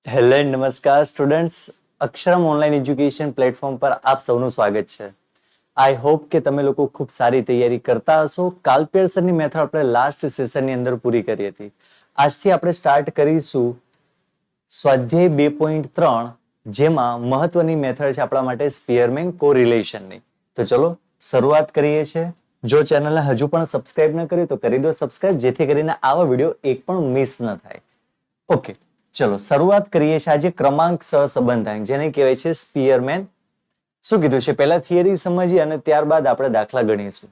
Hello નમસ્કાર students, અક્ષરમ online education platform પર આપ સૌનું સ્વાગત છે. આઈ હોપ કે તમે લોકો ખૂબ સારી તૈયારી કરતા હશો. કાલ પેયર્સનની મેથડ આપણે લાસ્ટ સેશનની અંદર પૂરી કરી હતી. આજથી આપણે સ્ટાર્ટ કરીશું સ્વાધ્યાય 2.3, જેમાં મહત્વની મેથડ છે આપણા માટે સ્પીયરમેન કોરિલેશનની. તો ચલો શરૂઆત કરીએ છીએ. જો ચેનલને હજુ પણ સબસ્ક્રાઇબ ન કરી તો કરી દો સબસ્ક્રાઇબ, જેથી કરીને આવા વિડીયો એક પણ મિસ ન થાય. ઓકે, ચલો શરૂઆત કરીએ છીએ આજે ક્રમાંક સહસંબંધાંક, જેને કહેવાય છે સ્પીયરમેન. શું કીધું છે પહેલા થિયરી સમજીએ અને ત્યારબાદ આપણે દાખલા ગણીશું.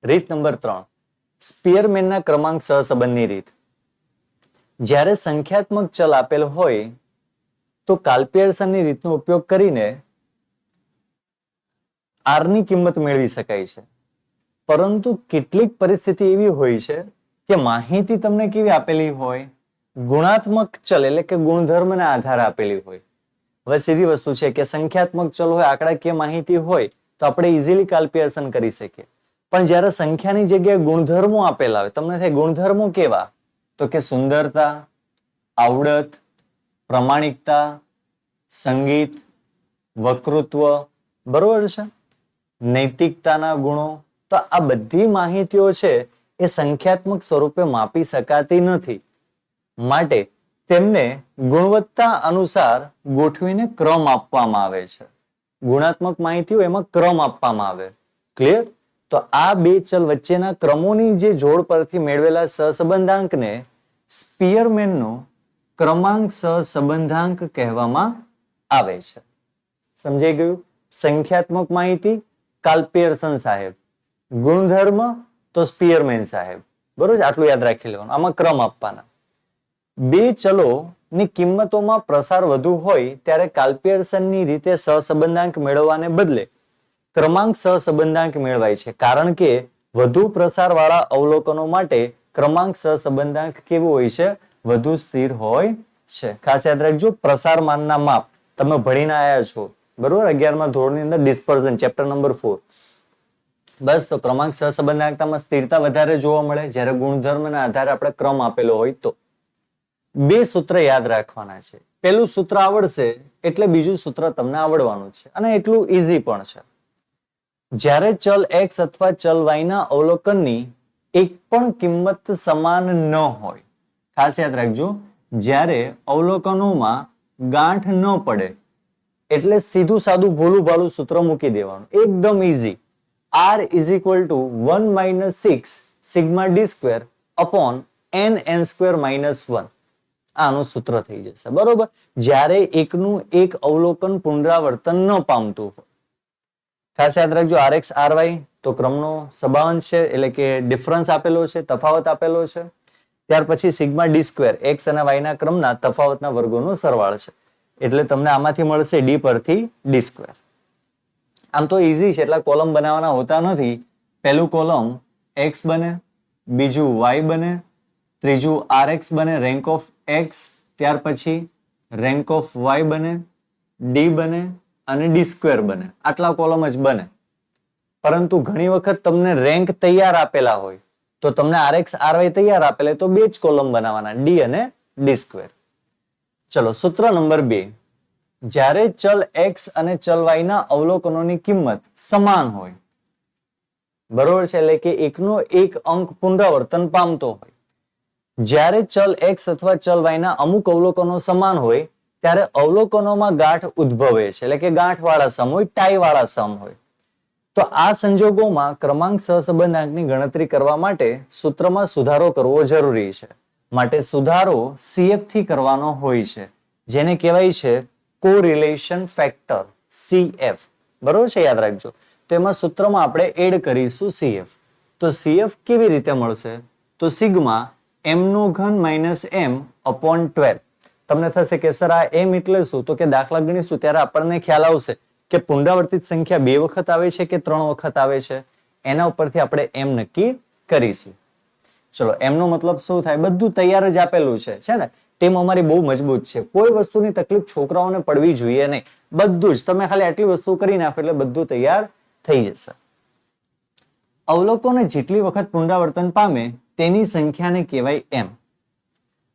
રીત નંબર 3, સ્પીયરમેનના ક્રમાંક સહસંબંધની રીત. જ્યારે સંખ્યાત્મક ચલ આપેલ હોય તો કાલ્પેયર્સનની રીતનો ઉપયોગ કરીને r ની કિંમત મેળવી શકાય છે. પરંતુ કેટલીક પરિસ્થિતિ એવી હોય છે કે માહિતી તમને કેવી આપેલી હોય, ગુણાત્મક ચલ એટલે કે ગુણધર્મને આધારે આપેલી હોય. હવે સીધી વસ્તુ છે કે સંખ્યાત્મક ચલ હોય, આંકડાકીય માહિતી હોય તો આપણે ઇઝીલી કાલ્પેયર્સન કરી શકીએ. પણ જ્યારે સંખ્યાની જગ્યાએ ગુણધર્મો આપેલા હોય, તમને થાય ગુણધર્મો કેવા? તો કે સુંદરતા, આવડત, પ્રમાણિકતા, સંગીત, વક્તૃત્વ, બરોબર છે, નૈતિકતાના ગુણો. તો આ બધી માહિતીઓ છે એ સંખ્યાત્મક સ્વરૂપે માપી શકાતી નથી. માટે તેમને ગુણવત્તા અનુસાર ગોઠવીને ક્રમ આપવામાં આવે છે. ગુણાત્મક માહિતીઓ એમાં ક્રમ આપવામાં આવે. ક્લિયર? તો આ બે ચલ વચ્ચેના ક્રમોની જે જોડ પરથી મેળવેલા સહસંબંધાંકને સ્પીયરમેનનો ક્રમાંક સહસંબંધાંક કહેવામાં આવે છે. સમજાઈ ગયું? સંખ્યાત્મક માહિતી કાલ્પેયર્સન સાહેબ, ગુણધર્મ તો સ્પીયરમેન સાહેબ. બરોબર, આટલું યાદ રાખી લેવાનું. આમાં ક્રમ આપવાના. બે ચલોની કિંમતોમાં પ્રસાર વધુ હોય ત્યારે કાલ્પેયર્સનની રીતે સહસંબંધાંક મેળવવાને બદલે ક્રમાંક સહસંબંધાંક મેળવાય છે. કારણ કે વધુ પ્રસારવાળા અવલોકનો માટે ક્રમાંક સહસંબંધાંક કેવું હોય છે? વધુ સ્થિર હોય છે. ખાસ યાદ રાખજો, પ્રસારમાનના માપ તમે ભણીને આવ્યા છો, બરોબર, 11મા ધોરણની અંદર ડિસ્પર્ઝન ચેપ્ટર નંબર 4. બસ, તો ક્રમાંક સહસંબંધાંકતામાં સ્થિરતા વધારે જોવા મળે જ્યારે ગુણધર્મના આધારે આપણે ક્રમ આપેલો હોય તો. બે સૂત્ર યાદ રાખવાના છે. પહેલું સૂત્ર આવડશે એટલે બીજું સૂત્ર તમને આવડવાનું છે, અને એટલું ઈઝી પણ છે. જ્યારે ચલ x અથવા ચલ y ના અવલોકનની એક પણ કિંમત સમાન ન હોય, ખાસ યાદ રાખજો, જ્યારે અવલોકનોમાં ગાંઠ ન પડે એટલે સીધું સાદું ભોલું ભાલું સૂત્ર મૂકી દેવાનું, એકદમ easy. r is equal to 1 - 6 sigma d square upon n square minus 1. આનું સૂત્ર થઈ જશે. બરોબર, જ્યારે એકનું એક અવલોકન પુનરાવર્તન ન પામતું હોય. ખાસ યાદ રાખજો, rx ry તો ક્રમનો સંબંધ છે, એટલે કે ડિફરન્સ આપેલો છે, તફાવત આપેલો છે. ત્યાર પછી સિગ્મા ડી સ્ક્વેર x અને y ના ક્રમના તફાવતના વર્ગોનો સરવાળ છે. એટલે તમને આમાંથી મળશે d પરથી d સ્ક્વેર. આમ તો ઈઝી છે, એટલા કોલમ બનાવવાના હોતા નથી. પહેલું કોલમ x બને, બીજું y બને, ત્રીજું rx બને, રેન્ક ઓફ x, ત્યાર પછી રેન્ક ઓફ y બને, d બને અને d સ્ક્વેર બને. આટલા કોલમ જ બને. પરંતુ ઘણી વખત તમને રેન્ક તૈયાર આપેલા હોય તો તમને rx ry તૈયાર આપેલા તો બે જ કોલમ બનાવવાના, d અને d સ્ક્વેર. ચલો સૂત્ર નંબર 2, જ્યારે ચલ x અને ચલ y ના અવલોકનોની કિંમત સમાન હોય, બરોબર છે, એટલે કે એકનો એક અંક પુનરાવર્તન પામતો હોય. જ્યારે ચલ x અથવા ચલ y ના અમુક અવલોકનો સમાન હોય ત્યારે અવલોકનોમાં ગાંઠ ઉદ્ભવે છે, એટલે કે ગાંઠવાળા સમ હોય, ટાઈવાળા સમ હોય. તો આ સંજોગોમાં ક્રમાંક સહસંબંધાંકની ગણતરી કરવા માટે સૂત્રમાં સુધારો કરવો જરૂરી છે. માટે સુધારો CF થી કરવાનો હોય છે, જેને કહેવાય છે કોરિલેશન ફેક્ટર, CF. બરોબર છે, યાદ રાખજો. તો એમાં સૂત્રમાં આપણે એડ કરીશું CF. તો CF કેવી રીતે મળશે? તો સિગ્મા m નો ઘન માઇનસ m અપોન 12. તમને થશે કે સર આ m એટલે શું? તો કે દાખલા ગણીશું ત્યારે આપણને ખ્યાલ આવશે કે પુનરાવર્તિત સંખ્યા 2 વખત આવે છે કે 3 વખત આવે છે. એના ઉપરથી આપણે m નક્કી કરીશું. ચલો, m નો મતલબ શું થાય? બધું તૈયાર જ આપેલું છે ને. ટીમ અમારી બહુ મજબૂત છે, કોઈ વસ્તુની તકલીફ છોકરાઓને પડવી જોઈએ નહીં. બધું જ તમે ખાલી આટલી વસ્તુ કરી નાખો એટલે બધું તૈયાર થઈ જશે. અવલોકનો જેટલી વખત પુનરાવર્તન પામે તેની સંખ્યાને કહેવાય m.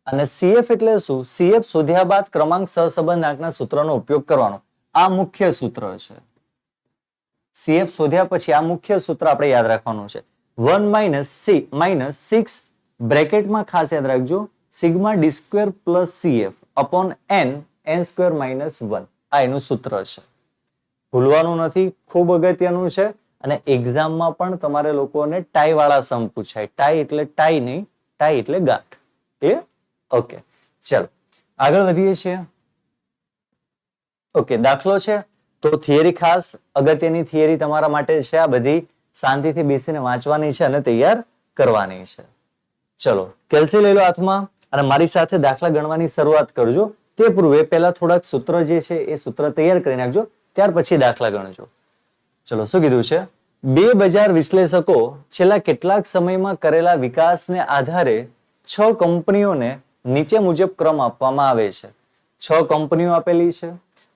અને CF એટલે શું? CF શોધ્યા બાદ ક્રમાંક સહસંબંધાંકના સૂત્રનો ઉપયોગ કરવાનો. આ મુખ્ય સૂત્ર છે. CF શોધ્યા પછી આ મુખ્ય સૂત્ર આપણે યાદ રાખવાનું છે. 1 માઇનસ 6 બ્રેકેટમાં ખાસ યાદ રાખજો, sigma D square plus CF upon n square minus 1. આ એનું સૂત્ર છે. ભૂલવાનું નથી, ખૂબ અગત્યનું છે. અને એક્ઝામમાં પણ તમારે લોકોને ટાઈ વાળા સમ પૂછાય. ટાઈ એટલે ટાઈ નહીં, ટાઈ એટલે ગાંઠ. ક્લિયર? ઓકે, ચલો આગળ વધીએ છીએ. ઓકે, દાખલો છે તો થિયરી ખાસ અગત્યની થિયરી તમારા માટે છે. આ બધી શાંતિથી બેસીને વાંચવાની છે અને તૈયાર કરવાની છે. ચલો કેલ્સી લઈ લો હાથમાં અને મારી સાથે દાખલા ગણવાની શરૂઆત કરજો. તે પૂર્વે પહેલા થોડાક સૂત્ર જે છે એ સૂત્ર તૈયાર કરી નાખજો, ત્યાર પછી દાખલા ગણજો. ચલો શું કીધું છે? બે બજાર વિશ્લેષકો છેલ્લા કેટલાક સમયમાં કરેલા વિકાસને આધારે 6 કંપનીઓને નીચે મુજબ ક્રમ આપવામાં આવે છે. 6 કંપનીઓ આપેલી છે.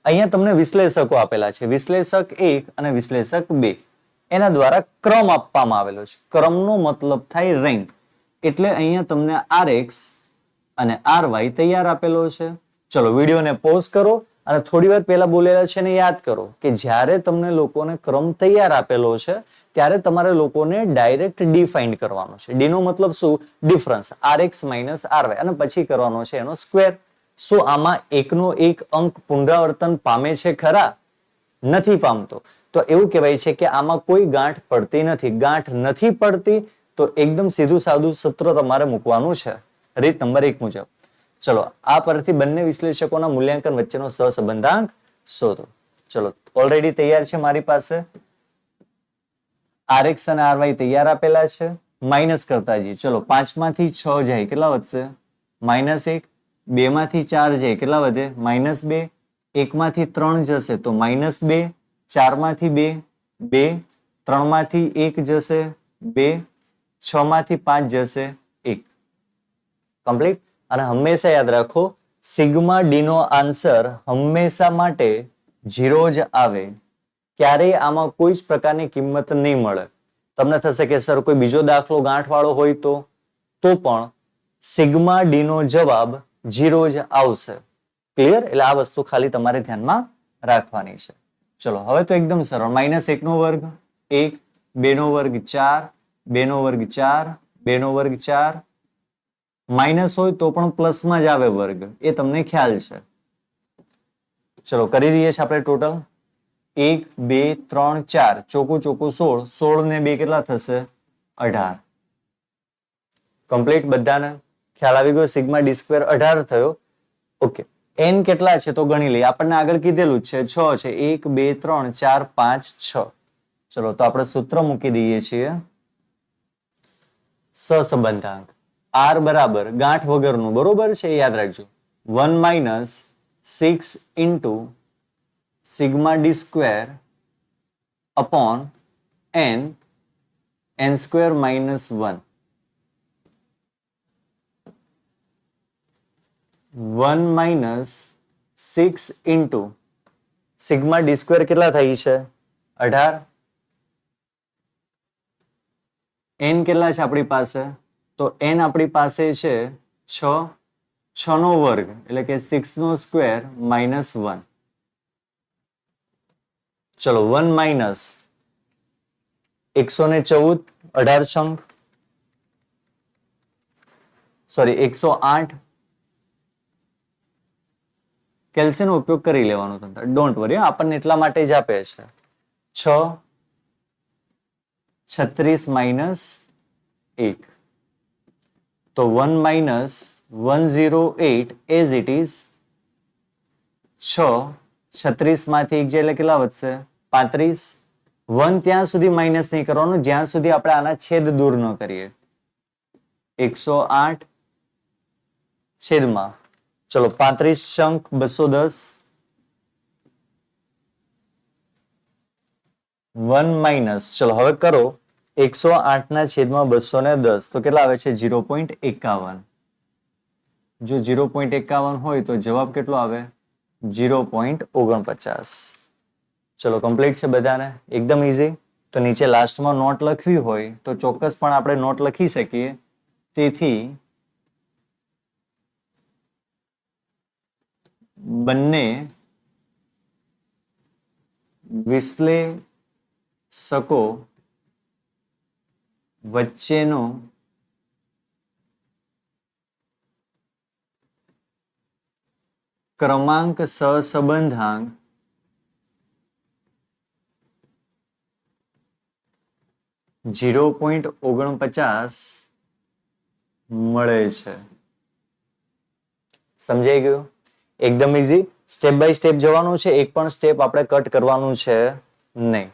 અહીંયા તમને વિશ્લેષકો આપેલા છે, વિશ્લેષક 1 અને વિશ્લેષક 2. એના દ્વારા ક્રમ આપવામાં આવેલો છે. ક્રમનો મતલબ થાય રેન્ક. એટલે અહીંયા તમને RX અને RY તૈયાર આપેલો છે. ચલો વિડીયોને પોઝ કરો અને થોડી વાર પહેલા બોલેલા છે ને યાદ કરો કે જ્યારે તમને લોકોને ક્રમ તૈયાર આપેલો છે ત્યારે તમારે લોકોને ડાયરેક્ટ ડી ફાઇન્ડ કરવાનો છે. ડી નો મતલબ શું? ડિફરન્સ. RX માઇનસ RY અને પછી કરવાનો છે એનો સ્ક્વેર. શું આમાં એકનો એક અંક પુનરાવર્તન પામે છે ખરા? નથી પામતો. તો એવું કહેવાય છે કે આમાં કોઈ ગાંઠ પડતી નથી. ગાંઠ નથી પડતી તો એકદમ સીધું સાદું સૂત્ર તમારે મૂકવાનું છે રીત નંબર 1 મુજબ. ચલો આ પરથી બંને વિશ્લેષકોના મૂલ્યાંકન વચ્ચેનો સહસંબંધાંક શોધો. ચલો ઓલરેડી તૈયાર છે મારી પાસે. RX અને RY તૈયાર આપેલા છે. માઇનસ કરતા જઈએ. ચલો 5 માંથી 6 જાય કેટલા વધશે? -1. 2 માંથી 4 જાય કેટલા વધે? -2. 1 માંથી 3 જશે તો -2. 4 માંથી 2 2. 3 માંથી 1 જશે 2. 6 માંથી 5 જશે 1. કમ્પ્લીટ. અને હંમેશા યાદ રાખો, સિગ્મા ડી નો આન્સર હંમેશા માટે 0 જ આવે. ક્યારેય આમાં કોઈ જ પ્રકારની કિંમત નહીં મળે. તમને થશે કે સર કોઈ બીજો દાખલો ગાંઠ વાળો હોય તો પણ સિગ્મા ડી નો જવાબ 0 જ આવશે. ક્લિયર? એટલે આ વસ્તુ ખાલી તમારે ધ્યાનમાં રાખવાની છે. ચલો હવે તો એકદમ સરળ. -1 નો વર્ગ 1, 2 નો વર્ગ 4, 2 નો વર્ગ 4, 2 નો વર્ગ 4. માઇનસ હોય તો પણ પ્લસમાં જ આવે વર્ગ, એ તમને ખ્યાલ છે. ચલો કરી દઈએ છીએ આપણે ટોટલ. 1, 2, 3, 4 ચોકું 16. 16 ને 2 કેટલા થશે? 18. કમ્પ્લીટ. બધાને ખ્યાલ આવી ગયો? સિગ્મા ડી સ્ક્વેર 18 થયો. ઓકે, n કેટલા છે તો ગણી લઈએ. આપણને આગળ કીધેલું જ છે 6 છે. 1, 2, 3, 4, 5, 6. ચલો તો આપણે સૂત્ર મૂકી દઈએ છીએ. સહસંબંધાંક R બરાબર ગાંઠ વગરનું, બરોબર છે, યાદ રાખજો. 1 minus 6 into sigma D square upon n square minus 1. 1 minus 6 into sigma D square કેટલા થાય છે? 18. n કેટલા છે આપણી પાસે? તો n આપણી પાસે છે 6. 6 નો વર્ગ એટલે કે 6 નો સ્ક્વેર માઇનસ 1. ચલો 1 માઇનસ 114, 18 છંગ, સોરી 108. કેલ્સીનો ઉપયોગ કરી લેવાનો તંત્ર. ડોન્ટ વરી, આપણને એટલા માટે જ આપે છે. 6, 36 માઇનસ 1. તો 1 માઇનસ 108 એઝ ઇટ ઇઝ. 6, 36 માંથી 1 જાય એટલે કેટલા વધશે? 35. 1 ત્યાં સુધી માઇનસ નહીં કરવાનું જ્યાં સુધી આપણે આના છેદ દૂર ન કરીએ. 108 છેદમાં, ચલો 35 શંક 210. 1 માઇનસ, ચલો હવે કરો 108 ના છેદમાં 210 તો કેટલા આવે છે? 0.51. જો 0.51 હોય તો જવાબ કેટલો આવે? 0.49. ચલો કમ્પ્લીટ છે બધાને? એકદમ ઈઝી. તો નીચે લાસ્ટમાં નોટ લખવી હોય તો ચોક્કસ પણ આપણે નોટ લખી શકીએ. તેથી બંને વિશ્લેષકો વચ્ચેનો ક્રમાંક સહસંબંધાંક 0.49 મળે છે. સમજાઈ ગયું? એકદમ ઈઝી. સ્ટેપ બાય સ્ટેપ જવાનું છે, એક પણ સ્ટેપ આપણે કટ કરવાનું છે નહીં.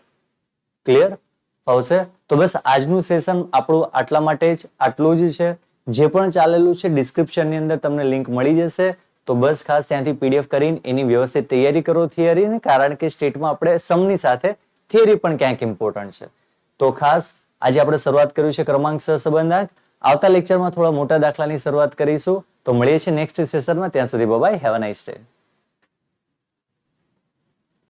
ક્લિયર? આવશે? તો બસ આજનું સેશન આપણું આટલા માટે જ આટલું જ છે. જે પણ ચાલેલું છે ડિસ્ક્રિપ્શનની અંદર તમને લિંક મળી જશે. તો બસ ખાસ ત્યાંથી પીડીએફ કરીને એની વ્યવસ્થિત તૈયારી કરો થિયરીની, કારણ કે સ્ટેટમાં આપણે સમની સાથે થિયરી પણ ક્યાંક ઇમ્પોર્ટન્ટ છે. તો ખાસ આજે આપણે શરૂઆત કર્યું છે ક્રમાંક સહસંબંધાંક. આવતા લેક્ચરમાં થોડા મોટા દાખલાની શરૂઆત કરીશું. તો મળીએ છીએ નેક્સ્ટ સેશનમાં. ત્યાં સુધી bye bye. Have a nice day.